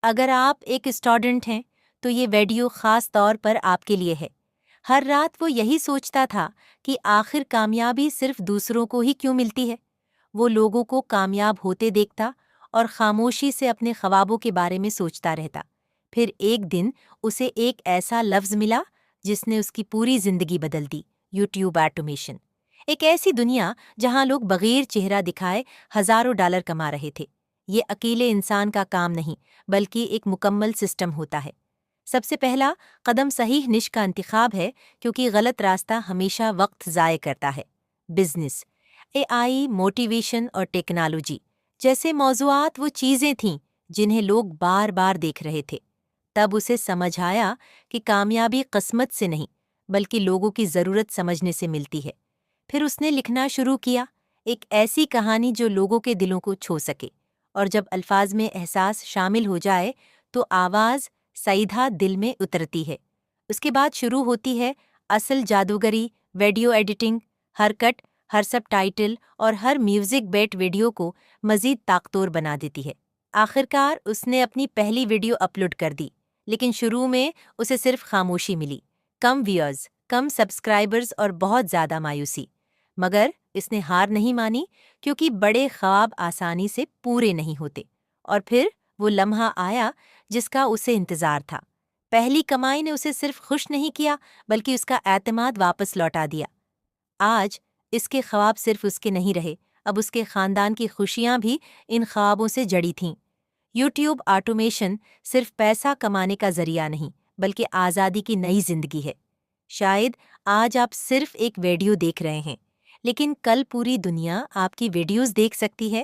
اگر آپ ایک اسٹوڈنٹ ہیں تو یہ ویڈیو خاص طور پر آپ کے لیے ہے۔ ہر رات وہ یہی سوچتا تھا کہ آخر کامیابی صرف دوسروں کو ہی کیوں ملتی ہے۔ وہ لوگوں کو کامیاب ہوتے دیکھتا اور خاموشی سے اپنے خوابوں کے بارے میں سوچتا رہتا۔ پھر ایک دن اسے ایک ایسا لفظ ملا جس نے اس کی پوری زندگی بدل دی: یوٹیوب آٹومیشن۔ ایک ایسی دنیا جہاں لوگ بغیر چہرہ دکھائے ہزاروں ڈالر کما رہے تھے۔ یہ اکیلے انسان کا کام نہیں بلکہ ایک مکمل سسٹم ہوتا ہے۔ سب سے پہلا قدم صحیح نش کا انتخاب ہے، کیونکہ غلط راستہ ہمیشہ وقت ضائع کرتا ہے۔ بزنس، اے آئی، موٹیویشن اور ٹیکنالوجی جیسے موضوعات وہ چیزیں تھیں جنہیں لوگ بار بار دیکھ رہے تھے۔ تب اسے سمجھ آیا کہ کامیابی قسمت سے نہیں بلکہ لوگوں کی ضرورت سمجھنے سے ملتی ہے۔ پھر اس نے لکھنا شروع کیا، ایک ایسی کہانی جو لوگوں کے دلوں کو چھو سکے، اور جب الفاظ میں احساس شامل ہو جائے تو آواز سیدھا دل میں اترتی ہے۔ اس کے بعد شروع ہوتی ہے اصل جادوگری۔ ویڈیو ایڈیٹنگ، ہر کٹ، ہر سب ٹائٹل اور ہر میوزک بیٹ ویڈیو کو مزید طاقتور بنا دیتی ہے۔ آخرکار اس نے اپنی پہلی ویڈیو اپلوڈ کر دی، لیکن شروع میں اسے صرف خاموشی ملی، کم ویورز، کم سبسکرائبرز اور بہت زیادہ مایوسی۔ مگر اس نے ہار نہیں مانی، کیونکہ بڑے خواب آسانی سے پورے نہیں ہوتے۔ اور پھر وہ لمحہ آیا جس کا اسے انتظار تھا۔ پہلی کمائی نے اسے صرف خوش نہیں کیا بلکہ اس کا اعتماد واپس لوٹا دیا۔ آج اس کے خواب صرف اس کے نہیں رہے، اب اس کے خاندان کی خوشیاں بھی ان خوابوں سے جڑی تھیں۔ یوٹیوب آٹومیشن صرف پیسہ کمانے کا ذریعہ نہیں بلکہ آزادی کی نئی زندگی ہے۔ شاید آج آپ صرف ایک ویڈیو دیکھ رہے ہیں، لیکن کل پوری دنیا آپ کی ویڈیوز دیکھ سکتی ہے۔